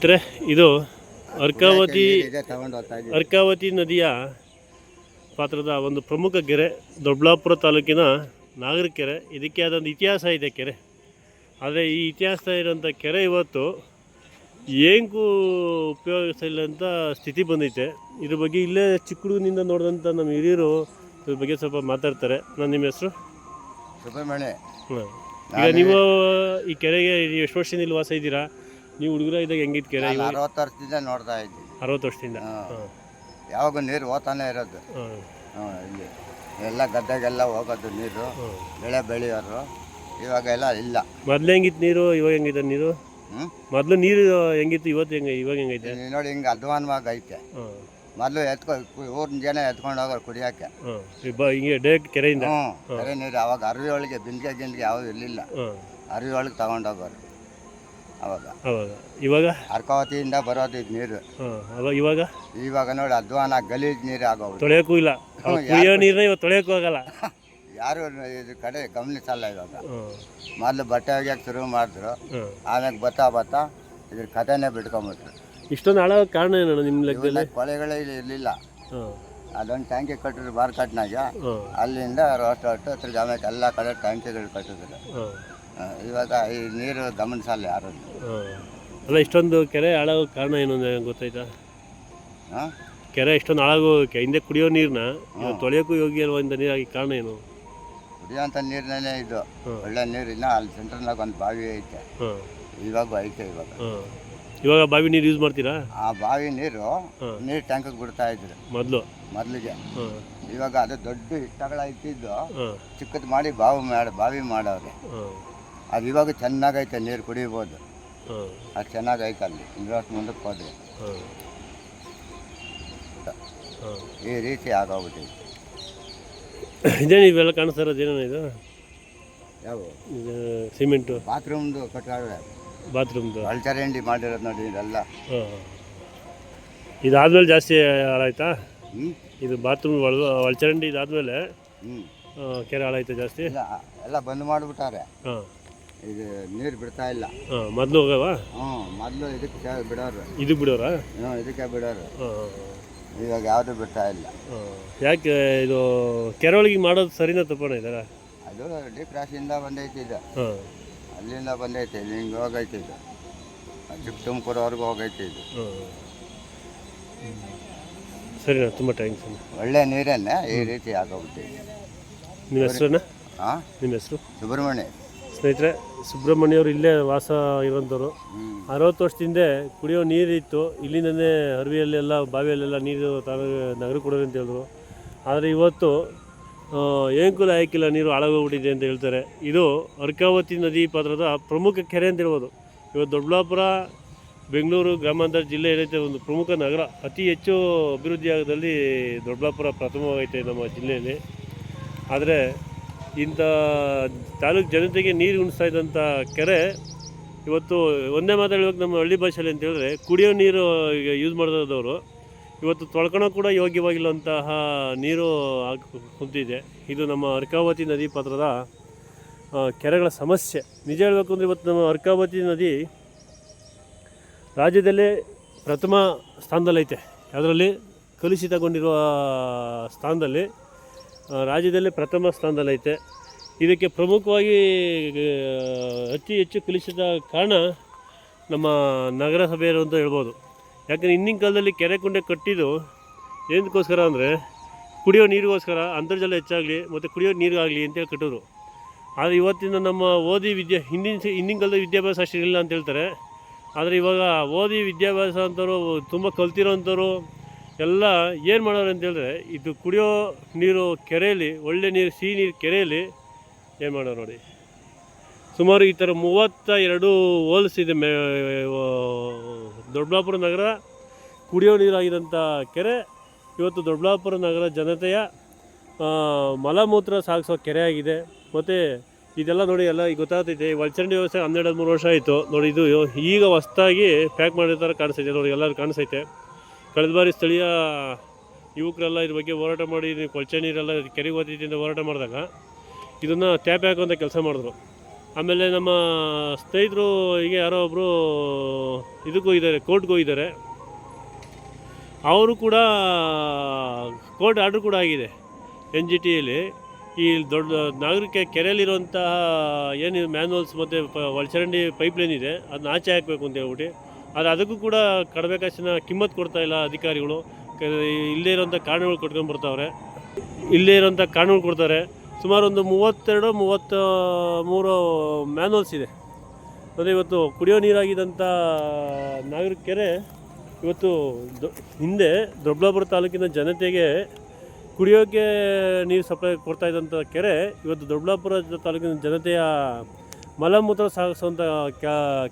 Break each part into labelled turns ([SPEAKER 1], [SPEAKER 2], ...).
[SPEAKER 1] ಸ್ನೇಹಿತರೆ, ಇದು ಅರ್ಕಾವತಿ ನದಿಯ ಪಾತ್ರದ ಒಂದು ಪ್ರಮುಖ ಕೆರೆ, ದೊಡ್ಡಬಳ್ಳಾಪುರ ತಾಲೂಕಿನ ನಾಗರಕೆರೆ. ಇದಕ್ಕೆ ಆದೊಂದು ಇತಿಹಾಸ ಇದೆ ಕೆರೆ. ಆದರೆ ಈ ಇತಿಹಾಸ ಇರೋಂಥ ಕೆರೆ ಇವತ್ತು ಏನಕ್ಕೂ ಉಪಯೋಗಿಸಿಲ್ಲ ಅಂತ ಸ್ಥಿತಿ ಬಂದೈತೆ. ಇದ್ರ ಬಗ್ಗೆ ಇಲ್ಲೇ ಚಿಕ್ಕ ಹುಡುಗನಿಂದ ನೋಡಿದಂಥ ನಮ್ಮ ಹಿರಿಯರು ಇದ್ರ ಬಗ್ಗೆ ಸ್ವಲ್ಪ ಮಾತಾಡ್ತಾರೆ. ನಾನು ನಿಮ್ಮ ಹೆಸರು
[SPEAKER 2] ಸುಬ್ರಹ್ಮಣ್ಯ.
[SPEAKER 1] ಈಗ ನೀವು ಈ ಕೆರೆಗೆ ಎಷ್ಟು ವರ್ಷದಿಂದ ಇಲ್ಲಿ ವಾಸ ಇದ್ದೀರಾ? ನೀವು ಹುಡುಗರ ಇದ್ದಾಗ ಹೆಂಗಿತ್ತು ಕೆರೆ?
[SPEAKER 2] 60 ವರ್ಷದಿಂದ ನೋಡ್ತಾ ಇದ್ದೀವಿ.
[SPEAKER 1] 60 ವರ್ಷದಿಂದ
[SPEAKER 2] ಯಾವಾಗ ನೀರು ಹೋಗ್ತಾನೆ ಇರೋದು. ಇಲ್ಲಿ ಎಲ್ಲ ಗದ್ದೆಗೆಲ್ಲ ಹೋಗೋದು ನೀರು, ಬೆಳೆ ಬೆಳೆಯೋರು. ಇವಾಗ ಎಲ್ಲ ಇಲ್ಲ.
[SPEAKER 1] ಮೊದಲು ಹೆಂಗಿತ್ತು ನೀರು, ಇವಾಗ ಹೆಂಗಿದೆ ನೀರು? ಮೊದಲು ನೀರು ಹೆಂಗಿತ್ತು, ಇವತ್ತು ಇವಾಗ ಹೆಂಗೈತೆ
[SPEAKER 2] ನೋಡಿ? ಹಿಂಗೆ ಅಧ್ವಾನವಾಗಿ ಐತೆ. ಮೊದಲು ಊರಿನ ಜನ ಎತ್ಕೊಂಡು ಹೋಗೋರು ಕುಡಿಯೋಕ್ಕೆ.
[SPEAKER 1] ಹಿಂಗೆ ಡೈರೆಕ್ಟ್ ಕೆರೆಯಿಂದ
[SPEAKER 2] ಕೆರೆ ನೀರು. ಅವಾಗ ಅರಿವಿ ಒಳಗೆ ಗಿಂದಿಗೆ ಯಾವುದು ಇರಲಿಲ್ಲ. ಅರಿವಿ ಒಳಗೆ ತಗೊಂಡೋಗೋರು ಅವಾಗ.
[SPEAKER 1] ಇವಾಗ
[SPEAKER 2] ಅರ್ಕಾವತಿಯಿಂದ ಬರೋದು ಇದು ನೀರು. ಇವಾಗ ನೋಡಿ ಅಧ್ವಾನ ಗಲೀಜ್ ನೀರು ಆಗೋದು.
[SPEAKER 1] ತೊಳೆಯೋಕ್ಕೂ ಇಲ್ಲ. ಕುಡಿಯೋ ನೀರನ್ನ ಇವತ್ತು ತೊಳೆಯೋಕ್ಕೂ ಆಗಲ್ಲ.
[SPEAKER 2] ಯಾರು ಇದ್ರ ಕಡೆ ಗಮನಿಸಲ್ಲ. ಇವಾಗ ಮೊದಲು ಬಟ್ಟೆ ಒಗ್ಯಕ್ಕೆ ಶುರು ಮಾಡಿದ್ರು. ಆಮ್ಯಾಗ ಬತ್ತಾ ಇದ್ರ ಕಥೆನೇ ಬಿಟ್ಕೊಂಬಿಟ್ರು.
[SPEAKER 1] ಇಷ್ಟೊಂದು ಹಾಳಾಗ ಕಾರಣ ಏನಣ್ಣ ನಿಮ್ಮ ಲೆಕ್ಕದಲ್ಲಿ?
[SPEAKER 2] ಕೊಳೆಗಳೇ ಇರಲಿಲ್ಲ. ಅದೊಂದು ಟ್ಯಾಂಕಿ ಕಟ್ಟಿದ್ರು ಬಾರ್ಕಟ್ನಾಗ. ಅಲ್ಲಿಂದ ರೋಸ್ಟ್ ಆಮೇಲೆ ಎಲ್ಲ ಕಡೆ ಟ್ಯಾಂಕಿಗಳು ಕಟ್ಟಿದ್ರು. ಇವಾಗ ಈ ನೀರು ಗಮನಿಸಲ್ಲ ಯಾರು.
[SPEAKER 1] ಅಲ್ಲ, ಇಷ್ಟೊಂದು ಕೆರೆ ಹಾಳಾಗೋ ಕಾರಣ ಏನು ಗೊತ್ತಾಯ್ತಾ? ಕೆರೆ ಇಷ್ಟೊಂದು ಹಾಳಾಗೋಕೆ ಹಿಂದೆ ಕುಡಿಯೋ ನೀರನ್ನ ತೊಳೆಯೋಕ್ಕೂ ಯೋಗ್ಯ ಅಲ್ವಾ ಇಂದ ನೀರಾಗಿ ಕಾರಣ ಏನು?
[SPEAKER 2] ಕುಡಿಯೋಂಥ ನೀರಿನೇ ಇದು ಒಳ್ಳೆ ನೀರಿನ. ಅಲ್ಲಿ ಸೆಂಟ್ರಲ್ನಾಗ ಒಂದು ಬಾವಿ ಐತೆ. ಇವಾಗ ಐತೆ.
[SPEAKER 1] ಇವಾಗ ಬಾವಿ ನೀರು ಯೂಸ್ ಮಾಡ್ತೀರಾ?
[SPEAKER 2] ಆ ಬಾವಿ ನೀರು ಟ್ಯಾಂಕಿಗೆ ಬಿಡ್ತಾ ಇದ್ರು ಮೊದಲಿಗೆ. ಇವಾಗ ಅದು ದೊಡ್ಡ ಇಟ್ಟಗಳ ಇಟ್ಟಿದ್ದು ಚಿಕ್ಕದು ಮಾಡಿ ಬಾವಿ ಮಾಡೋರು. ಅದು ಇವಾಗ ಚೆನ್ನಾಗೈತೆ, ನೀರು ಕುಡಿಬೋದು. ಅದು ಚೆನ್ನಾಗೈತೆ. ಅಲ್ಲಿ ಇನ್ನೊಂದು ಮುಂದಕ್ಕೆ ಹೋದ್ರೆ ಈ ರೀತಿ ಆಗೋಗ್ಬಿಟ್ಟಿದೆ.
[SPEAKER 1] ಇದೇನು ಇವೆಲ್ಲ ಕಾಣಿಸ್ತಾ ಇರೋದೇನೋ? ಇದು
[SPEAKER 2] ಯಾವ
[SPEAKER 1] ಸಿಮೆಂಟು
[SPEAKER 2] ಬಾತ್ರೂಮ್ದು ಕಟ್ಟಡ,
[SPEAKER 1] ಬಾತ್ರೂಮ್ದು
[SPEAKER 2] ಅಳ್ಚರಂಡಿ ಮಾಡಿರೋದು ನೋಡಿ ಇದೆಲ್ಲ.
[SPEAKER 1] ಇದಾದ್ಮೇಲೆ ಜಾಸ್ತಿ ಹಾಳಾಯ್ತಾ? ಇದು ಬಾತ್ರೂಮ್ ಒಳಚರಂಡಿ ಇದಾದ್ಮೇಲೆ ಕೆರೆ ಹಾಳಾಯ್ತಾ ಜಾಸ್ತಿ?
[SPEAKER 2] ಎಲ್ಲ ಬಂದ್ ಮಾಡಿಬಿಟ್ಟಾರೆ. ಇದು ನೀರು ಬಿಡ್ತಾ ಇಲ್ಲ.
[SPEAKER 1] ಮೊದಲು ಹೋಗವ?
[SPEAKER 2] ಮೊದಲು ಇದಕ್ಕೆ ಬಿಡೋರು.
[SPEAKER 1] ಇದು ಬಿಡೋರ?
[SPEAKER 2] ಇದಕ್ಕೆ ಬಿಡೋರು. ಇವಾಗ ಯಾವುದು ಬಿಡ್ತಾ ಇಲ್ಲ.
[SPEAKER 1] ಯಾಕೆ ಇದು ಕೆರೆ ಒಳಗೆ ಮಾಡೋದು ಸರಿನಾ ತಪ್ಪಣ ಇದಾರ?
[SPEAKER 2] ಅದು ಡೀಪ್ ರಾಶಿಯಿಂದ ಬಂದೈತಿ. ಇದು ಅಲ್ಲಿಂದ ಬಂದೈತೆ. ಇಲ್ಲಿ ಹಿಂಗೆ ಹೋಗೈತೆ. ಇದು ಚಿಕ್ಕ ತುಮಕೂರವರೆಗೂ ಹೋಗೈತೆ. ಇದು
[SPEAKER 1] ಸರಿನಾ? ತುಂಬ ಥ್ಯಾಂಕ್ಸ್.
[SPEAKER 2] ಒಳ್ಳೆ ನೀರನ್ನೇ ಈ ರೀತಿ ಆಗೋಗ್ಬಿಟ್ಟಿದೆ.
[SPEAKER 1] ನಿಮ್ಮ ಹೆಸರನ್ನ? ನಿಮ್ಮ ಹೆಸರು?
[SPEAKER 2] ಸುಬ್ರಹ್ಮಣ್ಯ.
[SPEAKER 1] ಸ್ನೇಹಿತರೆ, ಸುಬ್ರಹ್ಮಣ್ಯವರು ಇಲ್ಲೇ ವಾಸ ಇರೋಂಥವ್ರು. 60 ವರ್ಷದಿಂದ ಕುಡಿಯೋ ನೀರಿತ್ತು. ಇಲ್ಲಿಂದನೇ ಅರುವಿಯಲ್ಲೆಲ್ಲ ಬಾವಿಯಲ್ಲೆಲ್ಲ ನೀರು ನಗರ ಕೊಡೋರು ಅಂತ ಹೇಳಿದ್ರು. ಆದರೆ ಇವತ್ತು ಏನಕ್ಕೂ ಲಾಯಕ್ಕಿಲ್ಲ, ನೀರು ಹಾಳಾಗೋಗ್ಬಿಟ್ಟಿದೆ ಅಂತ ಹೇಳ್ತಾರೆ. ಇದು ಅರ್ಕಾವತಿ ನದಿ ಪಾತ್ರದ ಪ್ರಮುಖ ಕೆರೆ ಅಂತ ಹೇಳ್ಬೋದು. ಇವತ್ತು ದೊಡ್ಡಬಳ್ಳಾಪುರ, ಬೆಂಗಳೂರು ಗ್ರಾಮಾಂತರ ಜಿಲ್ಲೆ ಏನೈತೆ ಒಂದು ಪ್ರಮುಖ ನಗರ. ಅತಿ ಹೆಚ್ಚು ಅಭಿವೃದ್ಧಿ ಆಗೋದಲ್ಲಿ ದೊಡ್ಡಬಳ್ಳಾಪುರ ಪ್ರಥಮವಾಗೈತೆ ನಮ್ಮ ಜಿಲ್ಲೆಯಲ್ಲಿ. ಆದರೆ ಇಂಥ ತಾಲೂಕು ಜನತೆಗೆ ನೀರು ಉಣಿಸ್ತಾ ಇದ್ದಂಥ ಕೆರೆ ಇವತ್ತು ಒಂದೇ ಮಾತಾಡ್ಬೇಕು ನಮ್ಮ ಹಳ್ಳಿ ಭಾಷೆಯಲ್ಲಿ ಅಂತ ಹೇಳಿದ್ರೆ, ಕುಡಿಯೋ ನೀರು ಈಗ ಯೂಸ್ ಮಾಡಿದವರು ಇವತ್ತು ತೊಳ್ಕೊಳೋ ಕೂಡ ಯೋಗ್ಯವಾಗಿಲ್ಲಂತಹ ನೀರು ಕುಂತಿದೆ. ಇದು ನಮ್ಮ ಅರ್ಕಾವತಿ ನದಿ ಪಾತ್ರದ ಕೆರೆಗಳ ಸಮಸ್ಯೆ. ನಿಜ ಹೇಳಬೇಕು ಅಂದರೆ ಇವತ್ತು ನಮ್ಮ ಅರ್ಕಾವತಿ ನದಿ ರಾಜ್ಯದಲ್ಲೇ ಪ್ರಥಮ ಸ್ಥಾನದಲ್ಲೈತೆ. ಅದರಲ್ಲಿ ಕಲುಷಿತಗೊಂಡಿರುವ ಸ್ಥಾನದಲ್ಲಿ ರಾಜ್ಯದಲ್ಲಿ ಪ್ರಥಮ ಸ್ಥಾನದಲ್ಲೈತೆ. ಇದಕ್ಕೆ ಪ್ರಮುಖವಾಗಿ ಅತಿ ಹೆಚ್ಚು ಕಲುಷಿತ ಕಾರಣ ನಮ್ಮ ನಗರಸಭೆಯರು ಅಂತ ಹೇಳ್ಬೋದು. ಯಾಕಂದರೆ ಹಿಂದಿನ ಕಾಲದಲ್ಲಿ ಕೆರೆ ಕುಂಡೆ ಕಟ್ಟಿದ್ದು ಏನಕ್ಕೋಸ್ಕರ ಅಂದರೆ ಕುಡಿಯೋ ನೀರಿಗೋಸ್ಕರ, ಅಂತರ್ಜಲ ಹೆಚ್ಚಾಗಲಿ ಮತ್ತು ಕುಡಿಯೋ ನೀರಿಗಾಗಲಿ ಅಂತೇಳಿ ಕಟ್ಟೋರು. ಆದರೆ ಇವತ್ತಿನ ನಮ್ಮ ಓದಿ ಹಿಂದಿನ ಕಾಲದ ವಿದ್ಯಾಭ್ಯಾಸ ಅಷ್ಟಿರಲಿಲ್ಲ ಅಂತ ಹೇಳ್ತಾರೆ. ಆದರೆ ಇವಾಗ ಓದಿ ವಿದ್ಯಾಭ್ಯಾಸ ಅಂತವರು ತುಂಬ ಕಲ್ತಿರೋಂಥವ್ರು ಎಲ್ಲ ಏನು ಮಾಡೋರು ಅಂತೇಳಿದ್ರೆ, ಇದು ಕುಡಿಯೋ ನೀರು ಕೆರೆಯಲ್ಲಿ, ಒಳ್ಳೆ ನೀರು, ಸಿಹಿ ನೀರು ಕೆರೆಯಲ್ಲಿ ಏನು ಮಾಡೋರು ನೋಡಿ. ಸುಮಾರು ಈ ಥರ 32 ಹೋಲ್ಸ್ ಇದೆ. ದೊಡ್ಡಬಳ್ಳಾಪುರ ನಗರ ಕುಡಿಯೋ ನೀರಾಗಿದ್ದಂಥ ಕೆರೆ ಇವತ್ತು ದೊಡ್ಡಬಳ್ಳಾಪುರ ನಗರ ಜನತೆಯ ಮಲಮೂತ್ರ ಸಾಗಿಸೋ ಕೆರೆ ಆಗಿದೆ. ಮತ್ತು ಇದೆಲ್ಲ ನೋಡಿ, ಎಲ್ಲ ಈಗ ಗೊತ್ತಾಗ್ತೈತೆ. ಒಳಚರಂಡಿ ವ್ಯವಸ್ಥೆ 12-13 ವರ್ಷ ಆಯಿತು ನೋಡಿ. ಇದು ಈಗ ಹೊಸದಾಗಿ ಪ್ಯಾಕ್ ಮಾಡಿರೋ ಥರ ಕಾಣಿಸ್ತೈತೆ ನೋಡಿ, ಎಲ್ಲರೂ ಕಾಣಿಸ್ತೈತೆ. ಕಳೆದ ಬಾರಿ ಸ್ಥಳೀಯ ಯುವಕರೆಲ್ಲ ಇದ್ರ ಬಗ್ಗೆ ಹೋರಾಟ ಮಾಡಿ ಕೊಳಚೆ ನೀರೆಲ್ಲ ಕೆರೆಗೆ ಹೋಗ್ತೈತೆ ಅಂತ ಹೋರಾಟ ಮಾಡಿದಾಗ ಇದನ್ನು ಟ್ಯಾಪ್ ಹಾಕುವಂಥ ಕೆಲಸ ಮಾಡಿದ್ರು. ಆಮೇಲೆ ನಮ್ಮ ಸ್ನೇಹಿತರು ಹೀಗೆ ಯಾರೋ ಒಬ್ಬರು ಇದಕ್ಕೆ ಹೋಗಿದ್ದಾರೆ, ಕೋರ್ಟ್ಗೆ ಹೋಗಿದ್ದಾರೆ. ಅವರು ಕೂಡ ಕೋರ್ಟ್ ಆರ್ಡ್ರ್ ಕೂಡ ಆಗಿದೆ NGTಯಲ್ಲಿ. ಈ ದೊಡ್ಡ ನಾಗರಿಕ ಕೆರೆಯಲ್ಲಿರುವಂತಹ ಏನು ಮ್ಯಾನ್ವಲ್ಸ್ ಮತ್ತು ಒಳಚರಂಡಿ ಪೈಪ್ಲೈನ್ ಇದೆ ಅದನ್ನ ಆಚೆ ಹಾಕಬೇಕು ಅಂತ ಹೇಳ್ಬಿಟ್ಟು, ಆದರೆ ಅದಕ್ಕೂ ಕೂಡ ಕಡಿಮೆ ಕಾಸಿನ ಕಿಮ್ಮತ್ತು ಕೊಡ್ತಾಯಿಲ್ಲ ಅಧಿಕಾರಿಗಳು. ಇಲ್ಲೇ ಇರೋಂಥ ಕಾರಣಗಳು ಕೊಟ್ಕೊಂಡು ಬರ್ತಾವ್ರೆ, ಇಲ್ಲೇ ಇರೋಂಥ ಕಾರಣಗಳು ಕೊಡ್ತಾರೆ. ಸುಮಾರು ಒಂದು 32-33 ಮ್ಯಾನ್ವಲ್ಸ್ ಇದೆ. ಅಂದರೆ ಇವತ್ತು ಕುಡಿಯೋ ನೀರಾಗಿದ್ದಂಥ ನಾಗರಿಕ ಕೆರೆ ಇವತ್ತು ಹಿಂದೆ ದೊಡ್ಡಬಳ್ಳಾಪುರ ತಾಲೂಕಿನ ಜನತೆಗೆ ಕುಡಿಯೋಕ್ಕೆ ನೀರು ಸಪ್ಲೈ ಕೊಡ್ತಾಯಿದ್ದಂಥ ಕೆರೆ ಇವತ್ತು ದೊಡ್ಡಬಳ್ಳಾಪುರ ತಾಲೂಕಿನ ಜನತೆಯ ಮಲಮೂತ್ರ ಸಾಗಿಸುವಂಥ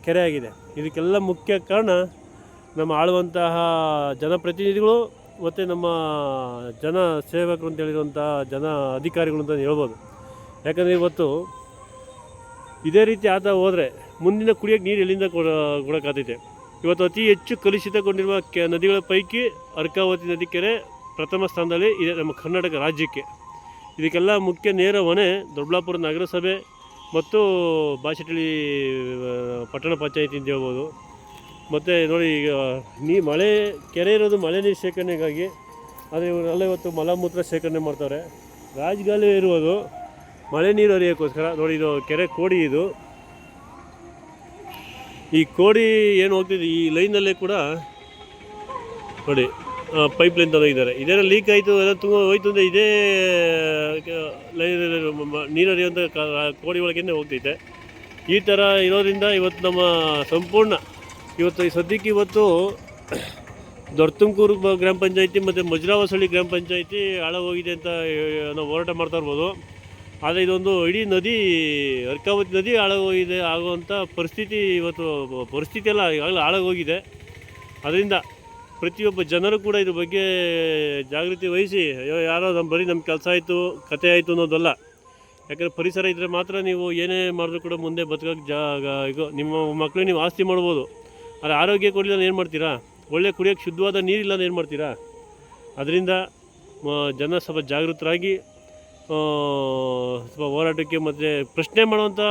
[SPEAKER 1] ಕೆರೆ ಆಗಿದೆ. ಇದಕ್ಕೆಲ್ಲ ಮುಖ್ಯ ಕಾರಣ ನಮ್ಮ ಆಳುವಂತಹ ಜನಪ್ರತಿನಿಧಿಗಳು ಮತ್ತು ನಮ್ಮ ಜನ ಸೇವಕರು ಅಂತ ಹೇಳಿರುವಂಥ ಅಧಿಕಾರಿಗಳು ಅಂತ ಹೇಳ್ಬೋದು. ಯಾಕಂದರೆ ಇವತ್ತು ಇದೇ ರೀತಿ ಆತ ಹೋದರೆ ಮುಂದಿನ ಕುಡಿಯೋಕ್ಕೆ ನೀರು ಎಲ್ಲಿಂದ ಕೊಡೋಕ್ಕಾಗ್ತೈತೆ? ಇವತ್ತು ಅತಿ ಹೆಚ್ಚು ಕಲುಷಿತಗೊಂಡಿರುವ ನದಿಗಳ ಪೈಕಿ ಅರ್ಕಾವತಿ ನದಿ ಕೆರೆ ಪ್ರಥಮ ಸ್ಥಾನದಲ್ಲಿ ಇದೆ ನಮ್ಮ ಕರ್ನಾಟಕ ರಾಜ್ಯಕ್ಕೆ. ಇದಕ್ಕೆಲ್ಲ ಮುಖ್ಯ ನೇರ ಹೊಣೆ ದೊಡ್ಡಬಳ್ಳಾಪುರ ನಗರಸಭೆ ಮತ್ತು ಬಾಚಟಳ್ಳಿ ಪಟ್ಟಣ ಪಂಚಾಯಿತಿ ಅಂತ ಹೇಳ್ಬೋದು. ಮತ್ತು ನೋಡಿ, ಈಗ ಮಳೆ ಕೆರೆ ಇರೋದು ಮಳೆ ನೀರು ಶೇಖರಣೆಗಾಗಿ, ಆದರೆ ಇವರೆಲ್ಲ ಇವತ್ತು ಮಲಮೂತ್ರ ಶೇಖರಣೆ ಮಾಡ್ತಾರೆ. ರಾಜಗಾಲುವೆ ಇರುವುದು ಮಳೆ ನೀರು ಹರಿಯೋಕ್ಕೋಸ್ಕರ. ನೋಡಿ, ಇದು ಕೆರೆ ಕೋಡಿ. ಇದು ಈ ಕೋಡಿ ಏನು ಹೋಗ್ತಿದೆ ಈ ಲೈನಲ್ಲೇ ಕೂಡ ನೋಡಿ ಪೈಪ್ ಲೈನ್ ತಂದಿದ್ದಾರೆ. ಇದೇನೋ ಲೀಕ್ ಆಯಿತು, ಎಲ್ಲ ತುಂಬ ಹೋಯ್ತು ಅಂದರೆ ಇದೇ ಲೈನ್ ನೀರು ಹರಿಯುವಂಥ ಕೋಡಿ ಒಳಗೇ ಹೋಗ್ತೈತೆ. ಈ ಥರ ಇರೋದ್ರಿಂದ ಇವತ್ತು ನಮ್ಮ ಸಂಪೂರ್ಣ ಇವತ್ತು ಈ ಸದ್ಯಕ್ಕೆ ಇವತ್ತು ದೊಡ್ಡತುಮಕೂರು ಗ್ರಾಮ ಪಂಚಾಯಿತಿ ಮತ್ತು ಮಜ್ರಾವಸಳ್ಳಿ ಗ್ರಾಮ ಪಂಚಾಯಿತಿ ಹಾಳಾಗೋಗಿದೆ ಅಂತ ನಾವು ಹೋರಾಟ ಮಾಡ್ತಾ ಇರ್ಬೋದು. ಆದರೆ ಇದೊಂದು ಇಡೀ ನದಿ ಅರ್ಕಾವತಿ ನದಿ ಹಾಳಾಗೋಗಿದೆ ಆಗುವಂಥ ಪರಿಸ್ಥಿತಿ ಇವತ್ತು ಎಲ್ಲ ಈಗಾಗಲೇ ಹಾಳಾಗೋಗಿದೆ. ಅದರಿಂದ ಪ್ರತಿಯೊಬ್ಬ ಜನರು ಕೂಡ ಇದ್ರ ಬಗ್ಗೆ ಜಾಗೃತಿ ವಹಿಸಿ, ಯಾರೋ ಬರೀ ನಮ್ಮ ಕೆಲಸ ಆಯಿತು ಕತೆ ಆಯಿತು ಅನ್ನೋದಲ್ಲ. ಯಾಕಂದರೆ ಪರಿಸರ ಇದ್ದರೆ ಮಾತ್ರ ನೀವು ಏನೇ ಮಾಡಿದ್ರು ಕೂಡ ಮುಂದೆ ಬದುಕೋಕ್ಕೆ ಈಗ ನಿಮ್ಮ ಮಕ್ಕಳಿಗೆ ನೀವು ಆಸ್ತಿ ಮಾಡ್ಬೋದು. ಆದರೆ ಆರೋಗ್ಯ ಕೊಡಲಿಲ್ಲ ಏನು ಮಾಡ್ತೀರಾ? ಒಳ್ಳೆ ಕುಡಿಯೋಕ್ಕೆ ಶುದ್ಧವಾದ ನೀರಿಲ್ಲ ಏನು ಮಾಡ್ತೀರಾ? ಅದರಿಂದ ಜನ ಸ್ವಲ್ಪ ಜಾಗೃತರಾಗಿ ಸ್ವಲ್ಪ ಹೋರಾಟಕ್ಕೆ ಮತ್ತು ಪ್ರಶ್ನೆ ಮಾಡುವಂಥ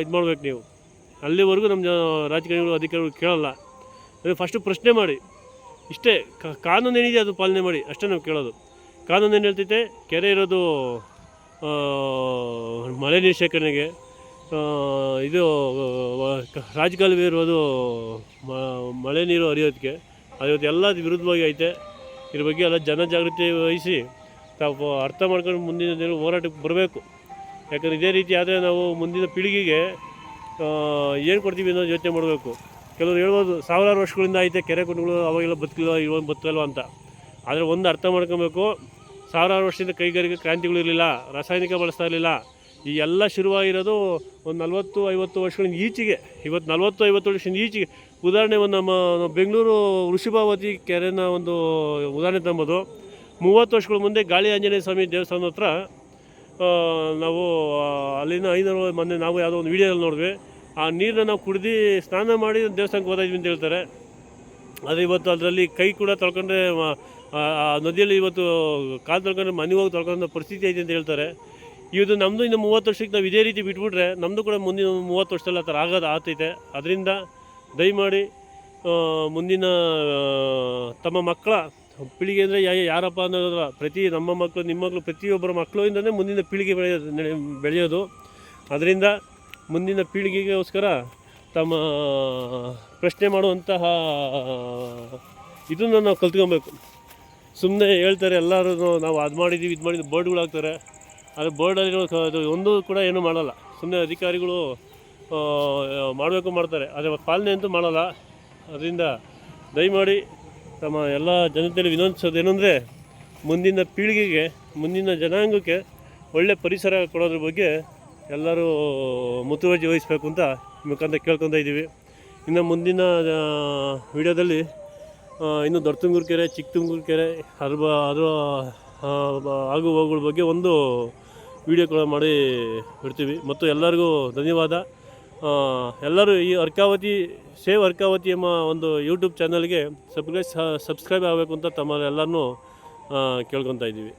[SPEAKER 1] ಇದು ಮಾಡ್ಬೇಕು ನೀವು. ಅಲ್ಲಿವರೆಗೂ ನಮ್ಮ ರಾಜಕಾರಣಿಗಳು ಅಧಿಕಾರಿಗಳು ಕೇಳಲ್ಲ. ಅಂದರೆ ಫಸ್ಟು ಪ್ರಶ್ನೆ ಮಾಡಿ, ಇಷ್ಟೇ. ಕಾನೂನು ಏನಿದೆ ಅದು ಪಾಲನೆ ಮಾಡಿ, ಅಷ್ಟೇ ನಾವು ಕೇಳೋದು. ಕಾನೂನು ಏನು ಹೇಳ್ತೈತೆ? ಕೆರೆ ಇರೋದು ಮಳೆ ನೀರು ಶೇಖರಣೆಗೆ, ಇದು ರಾಜಕಾಲುವೆ ಇರೋದು ಮಳೆ ನೀರು ಹರಿಯೋದಕ್ಕೆ. ಅದು ಇವತ್ತು ಎಲ್ಲ ವಿರುದ್ಧವಾಗಿ ಐತೆ. ಇದ್ರ ಬಗ್ಗೆ ಎಲ್ಲ ಜನಜಾಗೃತಿ ವಹಿಸಿ ತಾವು ಅರ್ಥ ಮಾಡ್ಕೊಂಡು ಮುಂದಿನ ದಿನ ಹೋರಾಟಕ್ಕೆ ಬರಬೇಕು. ಯಾಕಂದರೆ ಇದೇ ರೀತಿ ಆದರೆ ನಾವು ಮುಂದಿನ ಪೀಳಿಗೆಗೆ ಏನು ಕೊಡ್ತೀವಿ ಅನ್ನೋದು ಯೋಚನೆ ಮಾಡಬೇಕು. ಕೆಲವರು ಹೇಳ್ಬೋದು ಸಾವಿರಾರು ವರ್ಷಗಳಿಂದ ಐತೆ ಕೆರೆ ಕುಂಟಗಳು, ಅವಾಗೆಲ್ಲ ಬದುಕಿಲ್ಲ ಇವಾಗ ಬದುಕಲ್ವ ಅಂತ. ಆದರೆ ಒಂದು ಅರ್ಥ ಮಾಡ್ಕೊಬೇಕು, ಸಾವಿರಾರು ವರ್ಷದಿಂದ ಕೈಗಾರಿಕೆ ಕ್ರಾಂತಿಗಳು ಇರಲಿಲ್ಲ, ರಾಸಾಯನಿಕ ಬಳಸ್ತಾ ಇರಲಿಲ್ಲ. ಈ ಎಲ್ಲ ಶುರುವಾಗಿರೋದು ಒಂದು 40-50 ವರ್ಷಗಳಿಂದ ಈಚೆಗೆ. ಇವತ್ತು 40-50 ವರ್ಷದಿಂದ ಈಚೆಗೆ. ಉದಾಹರಣೆ ಒಂದು ನಮ್ಮ ಬೆಂಗಳೂರು ವೃಷಭಾವತಿ ಕೆರೆನ ಒಂದು ಉದಾಹರಣೆ ತಂಬೋದು. 30 ವರ್ಷಗಳ ಮುಂದೆ ಗಾಳಿ ಆಂಜನೇಯ ಸ್ವಾಮಿ ದೇವಸ್ಥಾನದ ಹತ್ರ ನಾವು ಅಲ್ಲಿನ ಮೊನ್ನೆ ನಾವು ಯಾವುದೋ ಒಂದು ವೀಡಿಯೋದಲ್ಲಿ ನೋಡಿದ್ವಿ. ಆ ನೀರನ್ನ ನಾವು ಕುಡಿದು ಸ್ನಾನ ಮಾಡಿ ದೇವಸ್ಥಾನಕ್ಕೆ ಹೋದಾದ್ವಿ ಅಂತ ಹೇಳ್ತಾರೆ. ಆದರೆ ಇವತ್ತು ಅದರಲ್ಲಿ ಕೈ ಕೂಡ ತೊಳ್ಕೊಂಡ್ರೆ ನದಿಯಲ್ಲಿ ಇವತ್ತು ಕಾಲು ತೊಳ್ಕೊಂಡ್ರೆ ಮನೆಗೆ ಹೋಗಿ ತೊಳ್ಕೊಂಡ ಪರಿಸ್ಥಿತಿ ಐತೆ ಅಂತ ಹೇಳ್ತಾರೆ. ಇದು ನಮ್ಮದು ಇನ್ನು 30 ವರ್ಷಕ್ಕೆ ನಾವು ಇದೇ ರೀತಿ ಬಿಟ್ಬಿಟ್ರೆ ನಮ್ಮದು ಕೂಡ ಮುಂದಿನ 30 ವರ್ಷದಲ್ಲಿ ಆ ಥರ ಆಗ್ತೈತೆ. ಅದರಿಂದ ದಯಮಾಡಿ ಮುಂದಿನ ತಮ್ಮ ಮಕ್ಕಳ ಪೀಳಿಗೆ ಅಂದರೆ ಯಾರಪ್ಪ ಅನ್ನೋದ್ರ ಪ್ರತಿ ನಮ್ಮ ಮಕ್ಕಳು ನಿಮ್ಮ ಮಕ್ಕಳು ಪ್ರತಿಯೊಬ್ಬರ ಮಕ್ಕಳಿಂದಲೇ ಮುಂದಿನ ಪೀಳಿಗೆ ಬೆಳೆಯೋದು. ಅದರಿಂದ ಮುಂದಿನ ಪೀಳಿಗೆಗೋಸ್ಕರ ತಮ್ಮ ಪ್ರಶ್ನೆ ಮಾಡುವಂತಹ ಇದನ್ನು ನಾವು ಕಲ್ತ್ಕೊಬೇಕು. ಸುಮ್ಮನೆ ಹೇಳ್ತಾರೆ ಎಲ್ಲರೂ ನಾವು ಅದು ಮಾಡಿದ್ದೀವಿ ಇದು ಮಾಡಿದ್ದೀವಿ ಬೋರ್ಡ್ಗಳು ಹಾಕ್ತಾರೆ. ಅದು ಬೋರ್ಡಲ್ಲಿರೋ ಅದು ಒಂದು ಕೂಡ ಏನೂ ಮಾಡಲ್ಲ. ಸುಮ್ಮನೆ ಅಧಿಕಾರಿಗಳು ಮಾಡಬೇಕು ಮಾಡ್ತಾರೆ, ಆದರೆ ಪಾಲನೆ ಅಂತೂ ಮಾಡಲ್ಲ. ಅದರಿಂದ ದಯಮಾಡಿ ತಮ್ಮ ಎಲ್ಲ ಜನತೆಯಲ್ಲಿ ವಿನಂತಿಸೋದು ಏನಂದರೆ ಮುಂದಿನ ಪೀಳಿಗೆಗೆ ಮುಂದಿನ ಜನಾಂಗಕ್ಕೆ ಒಳ್ಳೆ ಪರಿಸರ ಕೊಡೋದ್ರ ಬಗ್ಗೆ ಎಲ್ಲರೂ ಮುತುವರ್ಜಿ ವಹಿಸಬೇಕು ಅಂತ ಮುಖಾಂತರ ಕೇಳ್ಕೊತಾ ಇದ್ದೀವಿ. ಇನ್ನು ಮುಂದಿನ ವಿಡಿಯೋದಲ್ಲಿ ಇನ್ನು ದೊಡ್ಡತುಮಕೂರು ಕೆರೆ, ಚಿಕ್ಕತುಮಕೂರು ಕೆರೆ ಅದರ ಆಗು ಹೋಗುಗಳ ಬಗ್ಗೆ ಒಂದು ವಿಡಿಯೋ ಕೂಡ ಮಾಡಿ ಬಿಡ್ತೀವಿ. ಮತ್ತು ಎಲ್ಲರಿಗೂ ಧನ್ಯವಾದ. ಎಲ್ಲರೂ ಈ ಸೇವ್ ಅರ್ಕಾವತಿ ಎಂಬ ಒಂದು ಯೂಟ್ಯೂಬ್ ಚಾನಲ್ಗೆ ಸಬ್ಸ್ಕ್ರೈಬ್ ಆಗಬೇಕು ಅಂತ ತಮ್ಮಲ್ಲೆಲ್ಲರನ್ನೂ ಕೇಳ್ಕೊತಾ ಇದ್ದೀವಿ.